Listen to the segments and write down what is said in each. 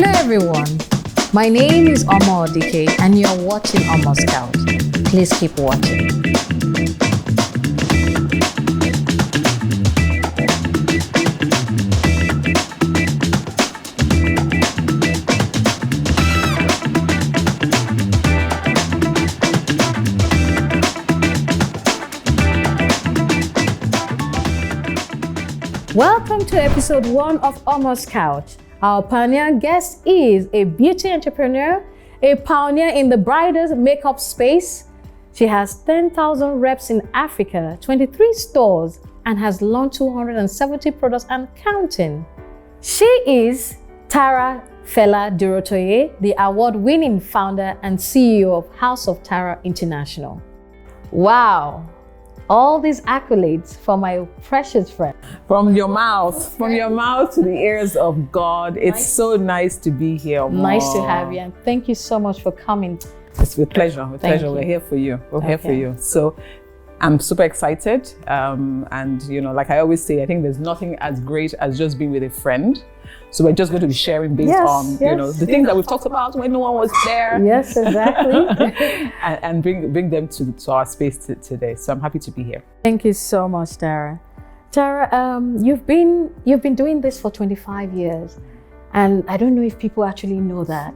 Hello everyone, my name is Omon and you're watching Omon's Couch. Please keep watching. Welcome to episode 1 of Omon's Couch. Our pioneer guest is a beauty entrepreneur, a pioneer in the bridal makeup space. She has 10,000 reps in Africa, 23 stores, and has launched 270 products and counting. She is Tara Fela-Durotoye, the award-winning founder and CEO of House of Tara International. Wow! All these accolades for my precious friend. From your mouth to the ears of God. It's so nice to be here, Omon. Nice to have you, and thank you so much for coming. It's with pleasure. We're here for you. We're here for you. So I'm super excited. And like I always say, I think there's nothing as great as just being with a friend. So we're just going to be sharing based on the things that we've talked about when no one was there. Yes, exactly. and bring them to our space today. So I'm happy to be here. Thank you so much, Tara. Tara, you've been doing this for 25 years, and I don't know if people actually know that.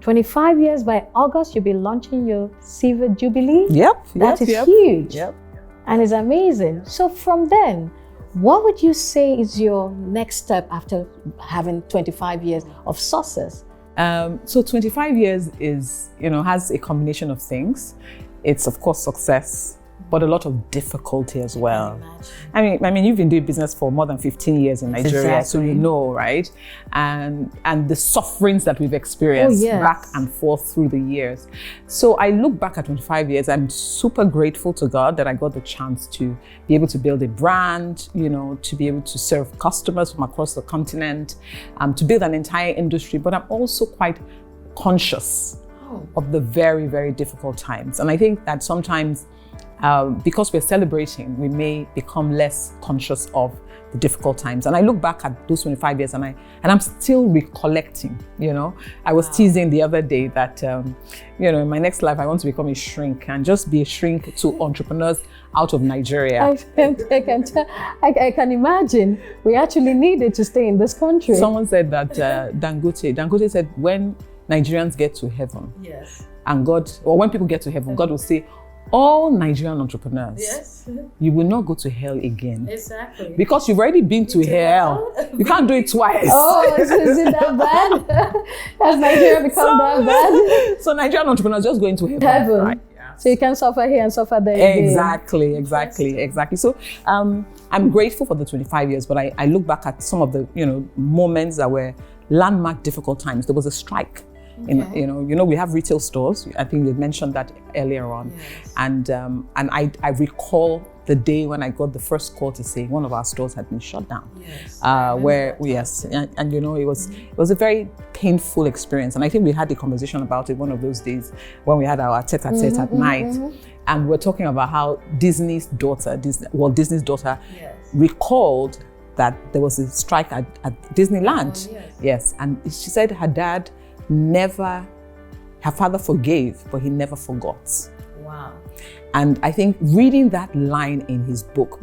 25 years, by August, you'll be launching your Silver Jubilee. That is huge. And it's amazing. So from then, what would you say is your next step after having 25 years of success? So 25 years is, has a combination of things. It's of course success, but a lot of difficulty as well. I mean, you've been doing business for more than 15 years in Nigeria, so you know, right? And the sufferings that we've experienced back and forth through the years. So I look back at 25 years, I'm super grateful to God that I got the chance to be able to build a brand, to be able to serve customers from across the continent, to build an entire industry, but I'm also quite conscious of the very, very difficult times. And I think that sometimes because we're celebrating, we may become less conscious of the difficult times. And I look back at those 25 years and I'm still recollecting, I was teasing the other day that, in my next life, I want to become a shrink and just be a shrink to entrepreneurs out of Nigeria. I can imagine. We actually needed to stay in this country. Someone said that Dangote said, when Nigerians get to heaven, and God, or when people get to heaven, God will say, all Nigerian entrepreneurs, you will not go to hell again. Exactly. Because you've already been to hell. You can't do it twice. Oh, is it that bad? Has Nigeria become that bad? So Nigerian entrepreneurs just going to heaven. Right? Yeah. So you can suffer here and suffer there Exactly. So I'm grateful for the 25 years, but I look back at some of the moments that were landmark difficult times. There was a strike. We have retail stores. I think you mentioned that earlier on, and I recall the day when I got the first call to say one of our stores had been shut down. It was a very painful experience, and I think we had a conversation about it one of those days when we had our tete-a-tete at night, and we're talking about how Disney's daughter recalled that there was a strike at Disneyland. And she said her dad her father forgave, but he never forgot. Wow. And I think reading that line in his book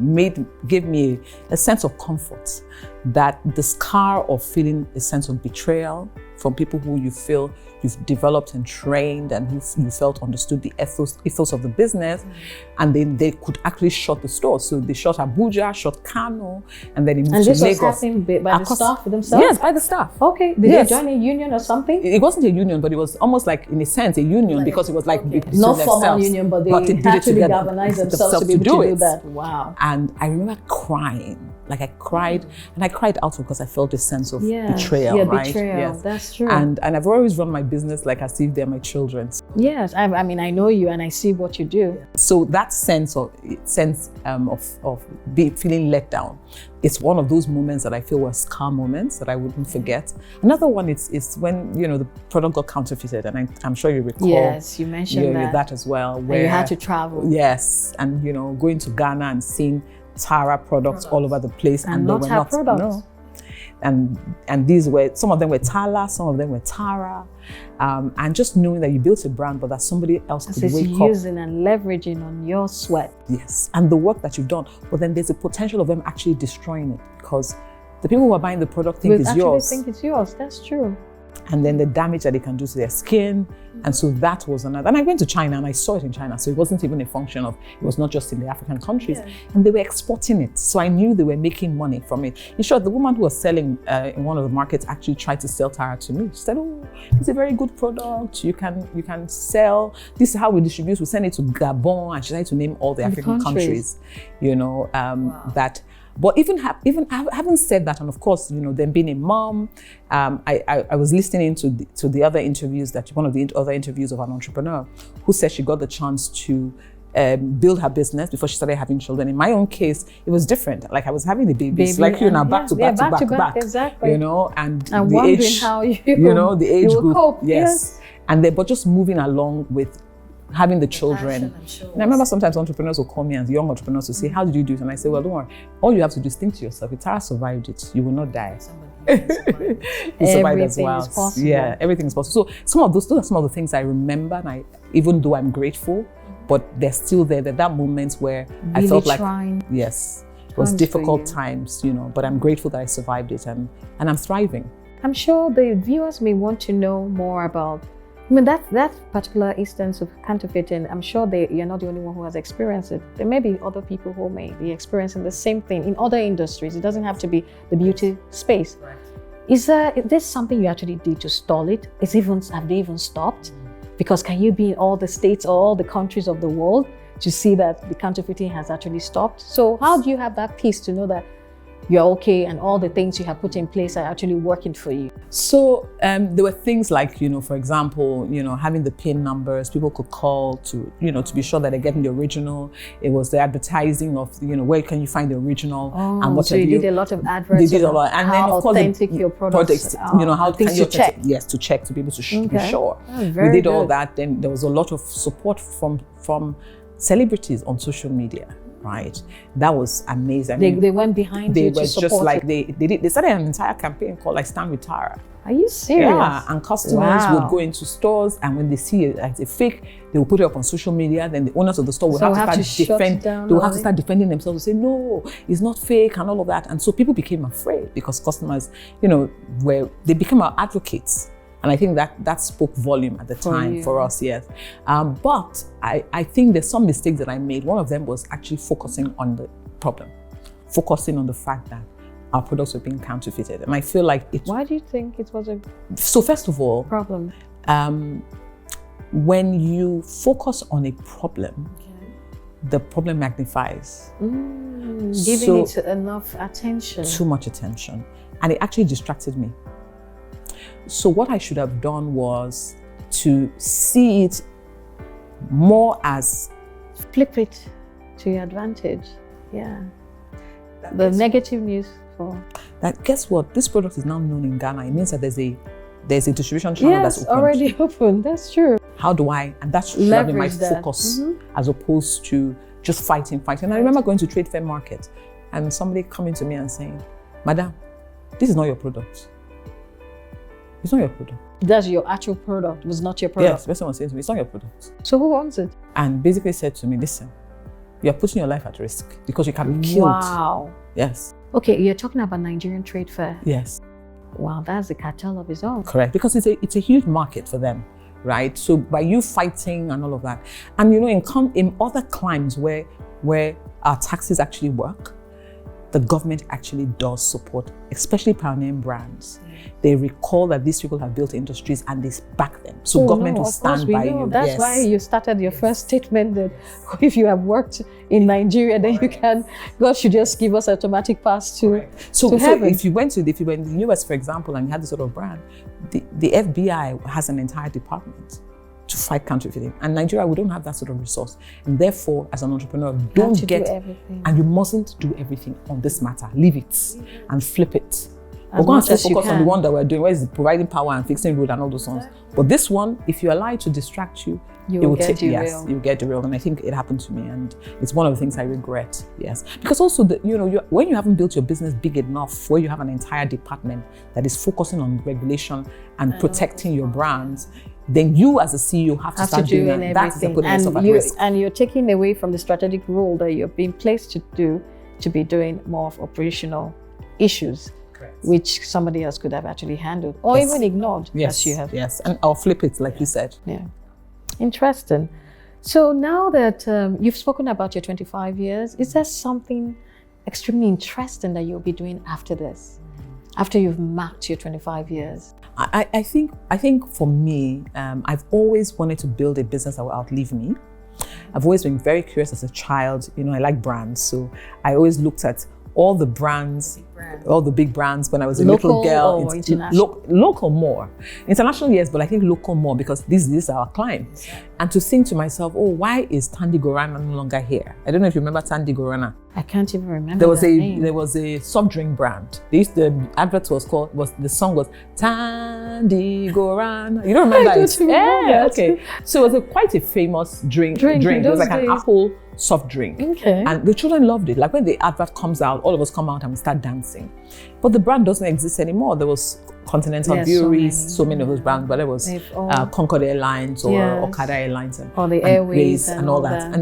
gave me a sense of comfort, that the scar of feeling a sense of betrayal from people who you feel you've developed and trained and who you felt understood the ethos of the business, and then they could actually shut the store. So they shut Abuja, shut Kano, and then it moved to Lagos. And this was happening by the staff themselves? Yes, by the staff. Okay. Did they join a union or something? It wasn't a union, but it was almost like, in a sense, a union, because it was like not formal union, but they had to galvanize themselves to be able to do that. Wow. And I remember crying. Like I cried, and I cried out because I felt a sense of betrayal. Yeah, betrayal. Yes. That's true. And I've always run my bubusiness like as if they're my children. Yes, I mean, I know you and I see what you do. So that sense of feeling let down, it's one of those moments that I feel were scar moments that I wouldn't forget. Another one is when the product got counterfeited, and I'm sure you recall. Yes, you mentioned that as well. Where you had to travel. Yes, and going to Ghana and seeing Tara products all over the place, and they were not. No. and these were, some of them were Tala, some of them were Tara, and just knowing that you built a brand, but that somebody else could wake up. Using and leveraging on your sweat. Yes, and the work that you've done, but then there's a potential of them actually destroying it, because the people who are buying the product think it's yours. Think it's yours. That's true. And then the damage that it can do to their skin. And so that was another. And I went to China and I saw it in China. So it wasn't even a function of, it was not just in the African countries. Yeah. And they were exporting it. So I knew they were making money from it. In short, the woman who was selling in one of the markets actually tried to sell Tara to me. She said, oh, it's a very good product. You can sell. This is how we distribute. We send it to Gabon. And she tried to name all the African countries, you know, wow. that. But even having said that, and of course, you know, them being a mom, I was listening to the other interviews, that one of the other interviews of an entrepreneur who said she got the chance to build her business before she started having children. In my own case, it was different. Like I was having the babies, like you know, back to back, exactly. You know, and the wondering age, how you know, the age group, cope. yes, and but just moving along with having the children. And I remember sometimes entrepreneurs will call me, and young entrepreneurs will say, how did you do it? And I say, well, don't worry. All you have to do is think to yourself, if Tara survived it, you will not die. You survived as well. Is possible. Yeah, everything is possible. So those are some of the things I remember, and even though I'm grateful, but they're still there. There are moments where really I felt like, yes, it was difficult times, you know, but I'm grateful that I survived it, and I'm thriving. I'm sure the viewers may want to know more about, I mean, that particular instance of counterfeiting. I'm sure you're not the only one who has experienced it. There may be other people who may be experiencing the same thing in other industries. It doesn't have to be the beauty space. Right. Is this something you actually did to stall it? Have they even stopped? Because can you be in all the states or all the countries of the world to see that the counterfeiting has actually stopped? So how do you have that peace to know that you're okay and all the things you have put in place are actually working for you? So there were things like, you know, for example, you know, having the PIN numbers, people could call to, you know, to be sure that they're getting the original. It was the advertising of, you know, where can you find the original, and what so you did a lot of adverts. They did a lot, and then of course authentic your products. You know, how things to check. Yes, to check, to be able to be sure. Oh, we did all that. Then there was a lot of support from celebrities on social media. Right, that was amazing. They went behind you to support. They were just like they started an entire campaign called like Stand with Tara. Are you serious? Yeah, and customers would go into stores, and when they see it as a fake, they will put it up on social media. Then the owners of the store will have to start defending themselves and say, no, it's not fake and all of that. And so people became afraid because customers, you know, they became our advocates. And I think that spoke volume at the time for us, yes. But I think there's some mistakes that I made. One of them was actually focusing on the problem, focusing on the fact that our products were being counterfeited. And I feel like Why do you think it was a So first of all, problem? When you focus on a problem, the problem magnifies. Giving it enough attention. Too much attention. And it actually distracted me. So what I should have done was to see it more as... Flip it to your advantage. Yeah. The negative news for... That, guess what? This product is now known in Ghana. It means that there's a distribution channel that's open. Already open. That's true. How do I... And that should have been my focus as opposed to just fighting. And I remember going to Trade Fair Market and somebody coming to me and saying, Madam, this is not your product. It's not your product. That's your actual product. It was not your product. Yes, the person was saying to me, it's not your product. So who owns it? And basically said to me, listen, you're putting your life at risk because you can be killed. Wow. Yes. Okay, you're talking about Nigerian Trade Fair. Yes. Wow, that's a cartel of its own. Correct, because it's a huge market for them, right? So by you fighting and all of that, and you know, in other climes where our taxes actually work, the government actually does support, especially pioneering brands. They recall that these people have built industries and they back them. So government will stand by you. That's why you started your first statement that if you have worked in Nigeria, then you can, God should just give us automatic pass to heaven. So if you were in the US, for example, and you had this sort of brand, the FBI has an entire department to fight counterfeiting. And Nigeria, we don't have that sort of resource. And therefore, as an entrepreneur, don't get everything. And you mustn't do everything on this matter. Leave it and flip it. We're going to focus on the one that we're doing, where is providing power and fixing road and all those ones. But this one, if you allow it to distract you, You get derailed. Yes, you get derailed, and I think it happened to me, and it's one of the things I regret. Yes, because also when you haven't built your business big enough, where you have an entire department that is focusing on regulation and protecting your brands, then you as a CEO have to start doing that. That's the putting yourself at risk. And you're taking away from the strategic role that you're being placed to be doing more of operational issues. Correct. Which somebody else could have actually handled or even ignored, as you have. Yes, and I'll flip it like you said. Yeah. Interesting. So now that you've spoken about your 25 years, is there something extremely interesting that you'll be doing after this? After you've mapped your 25 years? I think for me, I've always wanted to build a business that will outlive me. I've always been very curious as a child. I like brands, so I always looked at all the brands, all the big brands when I was a little girl. Or international? Local more. International, yes, but I think local more because these are our clients. And to think to myself, why is Tandy Guarana no longer here? I don't know if you remember Tandy Guarana. I can't even remember There was a soft drink brand. The advert the song was Tandy Guarana. You don't remember it? Yeah, okay. So it was quite a famous drink. It was like an apple soft drink. Okay. And the children loved it. Like when the advert comes out, all of us come out and we start dancing. But the brand doesn't exist anymore. There was Continental Breweries, so many of those brands, but it was Concorde Airlines or Okada Airlines and the Airways and all that.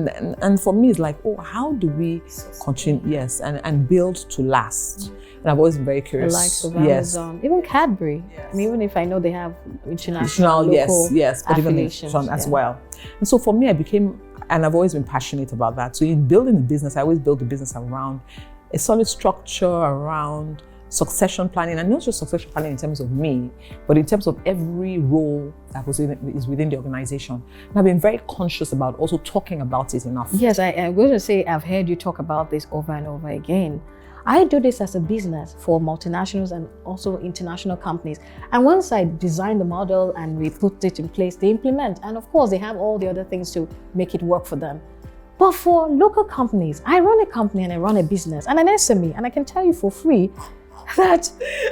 And for me, it's like, how do we continue? Yes, and build to last. And I've always been very curious. The likes of Amazon, even Cadbury. Yes. I mean, even if I know they have international local but even as well. And so for me, and I've always been passionate about that. So in building a business, I always build the business around a solid structure, around succession planning, and not just succession planning in terms of me, but in terms of every role that is within the organization. And I've been very conscious about also talking about it enough. Yes, I'm going to say I've heard you talk about this over and over again. I do this as a business for multinationals and also international companies. And once I design the model and we put it in place, they implement. And of course, they have all the other things to make it work for them. But for local companies, I run a company and I run a business and an SME, and I can tell you for free that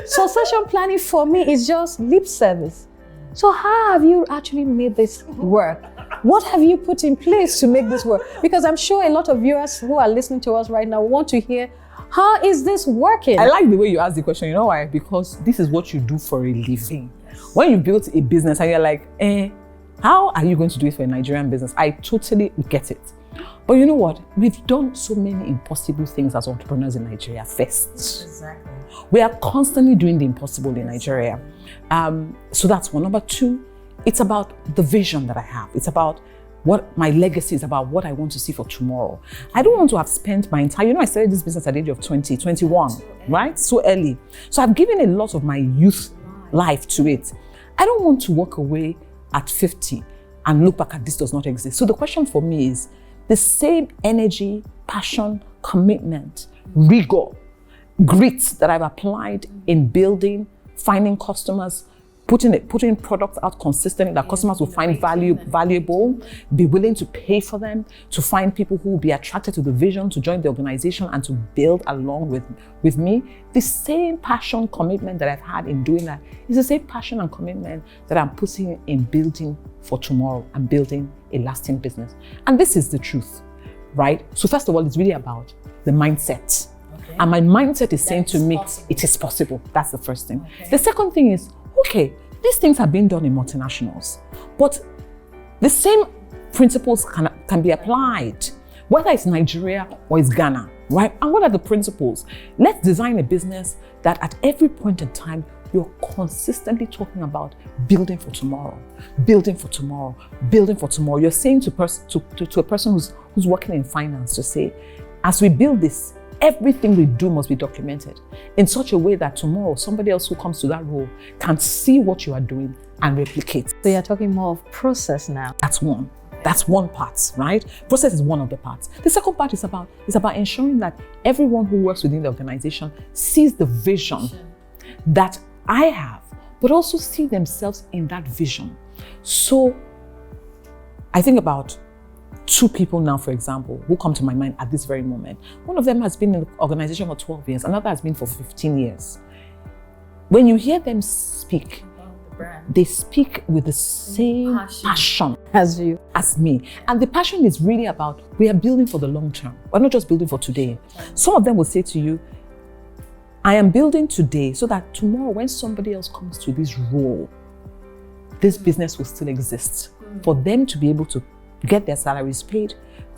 succession planning for me is just lip service. So how have you actually made this work? What have you put in place to make this work? Because I'm sure a lot of viewers who are listening to us right now want to hear, how is this working? I like the way you ask the question. You know why? Because this is what you do for a living. When you build a business and you're like, how are you going to do it for a Nigerian business? I totally get it. But you know what? We've done so many impossible things as entrepreneurs in Nigeria first. Exactly. We are constantly doing the impossible in Nigeria. So that's one. Number two, it's about the vision that I have. It's about what my legacy is, about what I want to see for tomorrow. I don't want to have spent my entire, I started this business at the age of 20, 21, right? So early. So I've given a lot of my youth life to it. I don't want to walk away at 50 and look back at this does not exist. So the question for me is the same energy, passion, commitment, rigor, grit that I've applied in building, finding customers, putting products out consistently that customers will find valuable, be willing to pay for them, to find people who will be attracted to the vision, to join the organization and to build along with me. The same passion, commitment that I've had in doing that is the same passion and commitment that I'm putting in building for tomorrow and building a lasting business. And this is the truth, right? So first of all, it's really about the mindset. Okay. And my mindset is saying to me, it is possible. That's the first thing. Okay. The second thing is, okay, these things are being done in multinationals, but the same principles can be applied, whether it's Nigeria or it's Ghana, right? And what are the principles? Let's design a business that at every point in time, you're consistently talking about building for tomorrow, building for tomorrow, building for tomorrow. You're saying to a person who's working in finance to say, as we build this, everything we do must be documented in such a way that tomorrow somebody else who comes to that role can see what you are doing and replicate. So you're talking more of process now. That's one part, right? Process is one of the parts. The second part is about ensuring that everyone who works within the organization sees the vision that I have, but also see themselves in that vision. So I think about two people now, for example, who come to my mind at this very moment. One of them has been in the organization for 12 years, another has been for 15 years. When you hear them speak, they speak with the same passion As you. as me. And the passion is really about, we are building for the long term. We're not just building for today. Some of them will say to you, I am building today so that tomorrow when somebody else comes to this role, this business will still exist. For them to be able to get their salaries paid,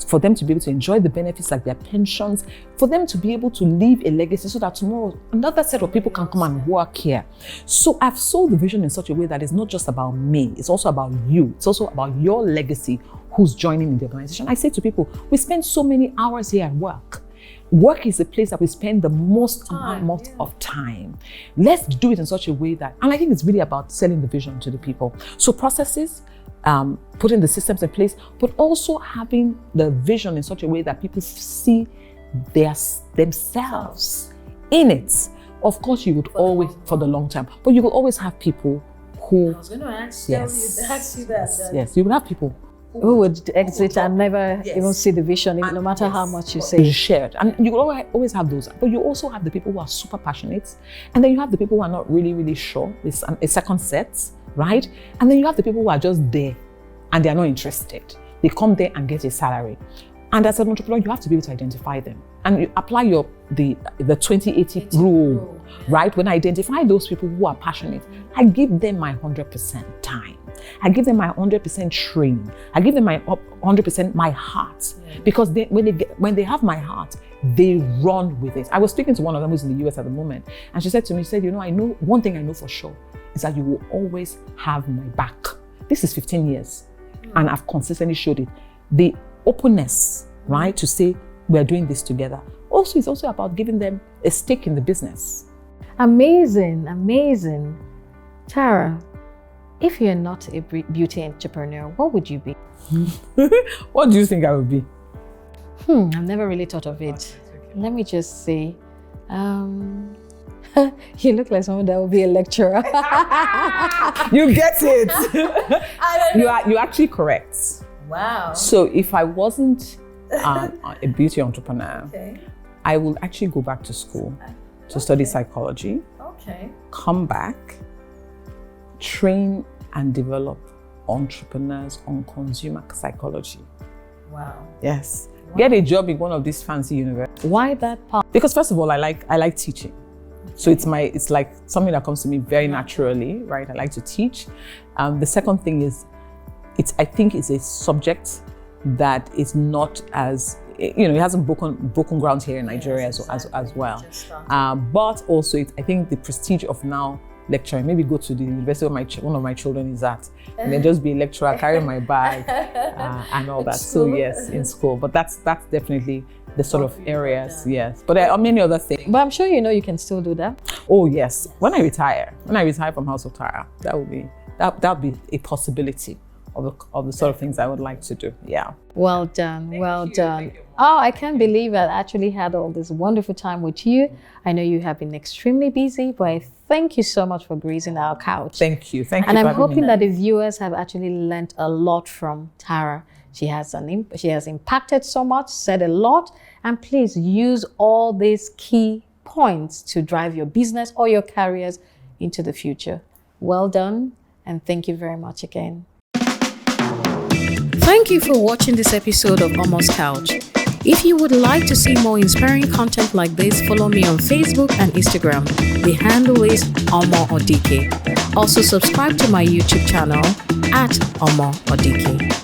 for them to be able to enjoy the benefits like their pensions, for them to be able to leave a legacy so that tomorrow another set of people can come and work here. So I've sold the vision in such a way that it's not just about me, it's also about you. It's also about your legacy who's joining in the organization. I say to people, we spend so many hours here at work. Work is a place that we spend the most amount of time. Let's do it in such a way that, and I think it's really about selling the vision to the people. So processes, putting the systems in place, but also having the vision in such a way that people see themselves in it. Of course, you would always, for the long term, but you will always have people who... I was going to ask you that. Yes, you will have people who would exit and never even see the vision, no matter how much you say. It's shared. And you will always have those. But you also have the people who are super passionate. And then you have the people who are not really, really sure. It's a second set, right? And then you have the people who are just there and they are not interested. They come there and get a salary. And as an entrepreneur, you have to be able to identify them. And you apply the 2080 rule, right? When I identify those people who are passionate, I give them my 100% time. I give them my 100% training. I give them my 100% my heart. Because when they have my heart, they run with it. I was speaking to one of them who's in the US at the moment, and she said to me, I know one thing I know for sure is that you will always have my back. This is 15 years, and I've consistently showed it. The openness, right, to say we're doing this together. Also, it's also about giving them a stake in the business. Amazing, amazing. Tara, if you're not a beauty entrepreneur, what would you be? What do you think I would be? I've never really thought of it. Let me just say, you look like someone that will be a lecturer. You get it. You're actually correct. Wow. So if I wasn't a beauty entrepreneur, I will actually go back to school to study psychology. Come back, train and develop entrepreneurs on consumer psychology. Wow. Yes. Wow. Get a job in one of these fancy universities. Why that part? Because first of all, I like teaching. So it's like something that comes to me very naturally, right? I like to teach. The second thing is, I think it's a subject that is not as, it hasn't broken ground here in Nigeria as well. But also, I think the prestige of now lecturing, maybe go to the university where one of my children is at, and then just be a lecturer, carry my bag and all that. So yes, in school. But that's definitely the sort of areas, yes. But there are many other things. But I'm sure you can still do that. Oh yes. When I retire from House of Tara, that would be a possibility of the sort of things I would like to do. Yeah. Well done. Well done. Oh, I can't believe I actually had all this wonderful time with you. I know you have been extremely busy, but I thank you so much for gracing our couch. Thank you. Thank you. And I'm hoping that the viewers have actually learned a lot from Tara. She has impacted so much, said a lot, and please use all these key points to drive your business or your careers into the future. Well done, and thank you very much again. Thank you for watching this episode of Omon's Couch. If you would like to see more inspiring content like this, follow me on Facebook and Instagram. The handle is Omon. Also subscribe to my YouTube channel at Omon.